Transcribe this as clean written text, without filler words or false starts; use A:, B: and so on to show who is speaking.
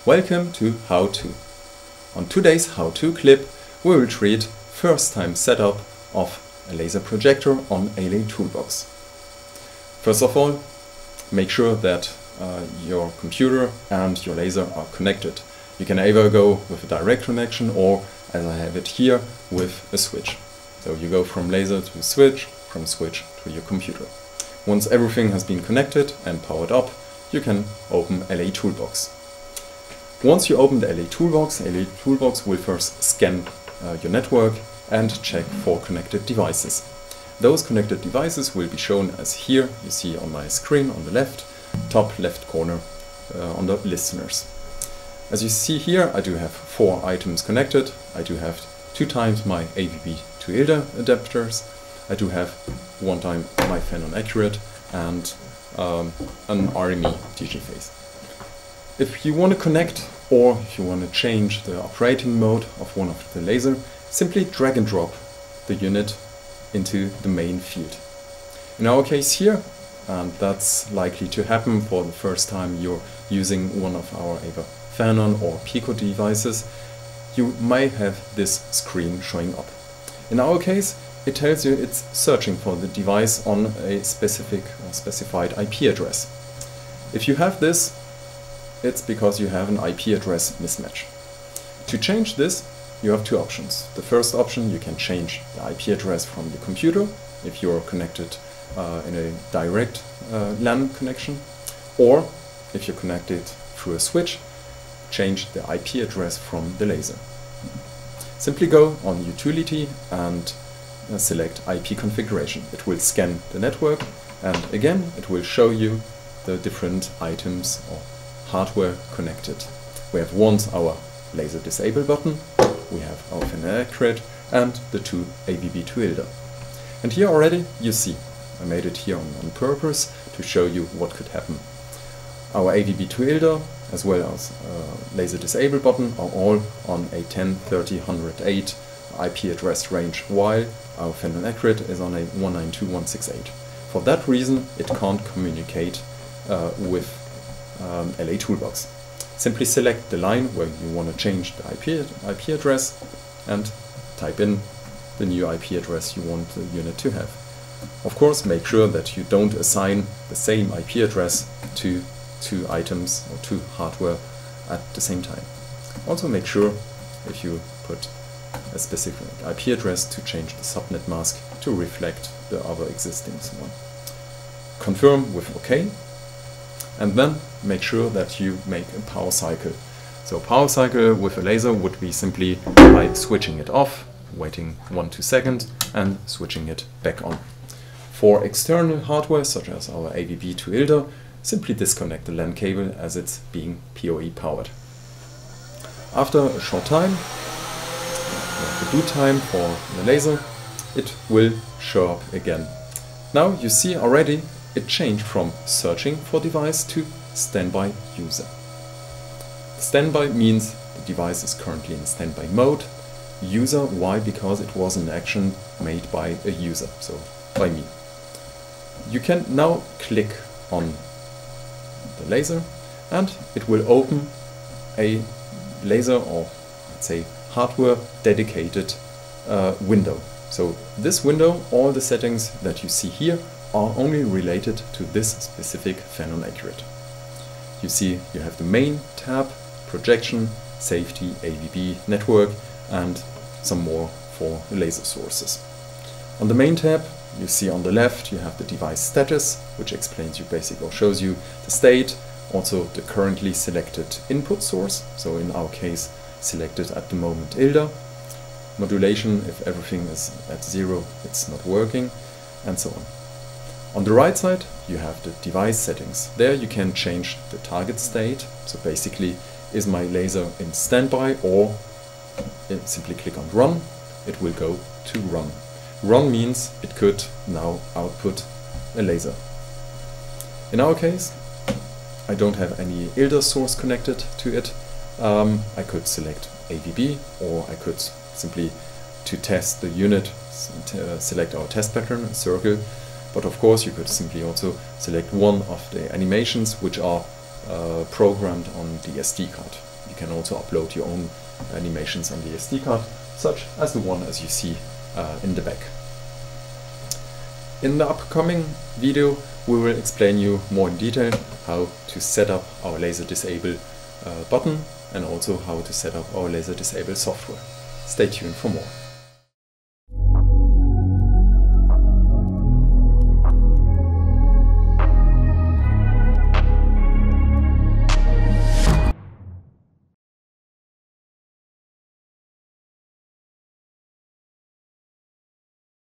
A: Welcome to How To. On today's How To clip we will treat first time setup of a laser projector on LA.toolbox. First of all, make sure that your computer and your laser are connected. You can either go with a direct connection or, as I have it here, with a switch. So you go from laser to switch, from switch to your computer. Once everything has been connected and powered up, you can open LA.toolbox. Once you open the LA.toolbox will first scan your network and check for connected devices. Those connected devices will be shown as here, you see on my screen on the left, top left corner on the listeners. As you see here, I do have 4 items connected. I do have 2 times my AVB to ILDA adapters. I do have 1 time my PHAENON accurate and an RME DJ phase. If you want to connect or if you want to change the operating mode of one of the laser, simply drag and drop the unit into the main field. In our case here, and that's likely to happen for the first time you're using one of our either PHAENON or PIKO devices, you may have this screen showing up. In our case, it tells you it's searching for the device on a specific or specified IP address. If you have this, it's because you have an IP address mismatch. To change this, you have 2 options. The first option, you can change the IP address from your computer if you're connected in a direct LAN connection, or if you're connected through a switch, change the IP address from the laser. Simply go on Utility and select IP configuration. It will scan the network and again it will show you the different items or hardware connected. We have once our laser disable button, we have our PHAENON accurate and the 2 AVB to ILDA. And here already you see, I made it here on purpose to show you what could happen. Our AVB to ILDA as well as laser disable button are all on a 10.30.108 IP address range, while our PHAENON accurate is on a 192.168. For that reason it can't communicate with LA.toolbox. Simply select the line where you want to change the IP address and type in the new IP address you want the unit to have. Of course, make sure that you don't assign the same IP address to 2 items or 2 hardware at the same time. Also make sure if you put a specific IP address to change the subnet mask to reflect the other existing one. Confirm with OK. And then make sure that you make a power cycle. So power cycle with a laser would be simply by switching it off, waiting 1-2 seconds and switching it back on. For external hardware such as our AVB to ILDA, simply disconnect the LAN cable as it's being PoE powered. After a short time, the boot time for the laser, it will show up again. Now you see already it changed from searching for device to standby user. Standby means the device is currently in standby mode. User, why? Because it was an action made by a user, so by me. You can now click on the laser and it will open a laser or let's say hardware dedicated window. So this window, all the settings that you see here are only related to this specific PHAENON accurate. You see you have the main tab, projection, safety, AVB, network and some more for the laser sources. On the main tab you see on the left you have the device status, which explains you basically or shows you the state, also the currently selected input source, so in our case selected at the moment ILDA, modulation if everything is at 0 it's not working, and so on. On the right side you have the device settings. There you can change the target state, so basically is my laser in standby, or simply click on run, it will go to run. Run means it could now output a laser. In our case I don't have any ILDA source connected to it. I could select AVB, or I could simply, to test the unit, select our test pattern, circle, but of course you could simply also select one of the animations which are programmed on the SD card. You can also upload your own animations on the SD card, such as the one as you see in the back. In the upcoming video we will explain you more in detail how to set up our laser disable button and also how to set up our laser disable software. Stay tuned for more.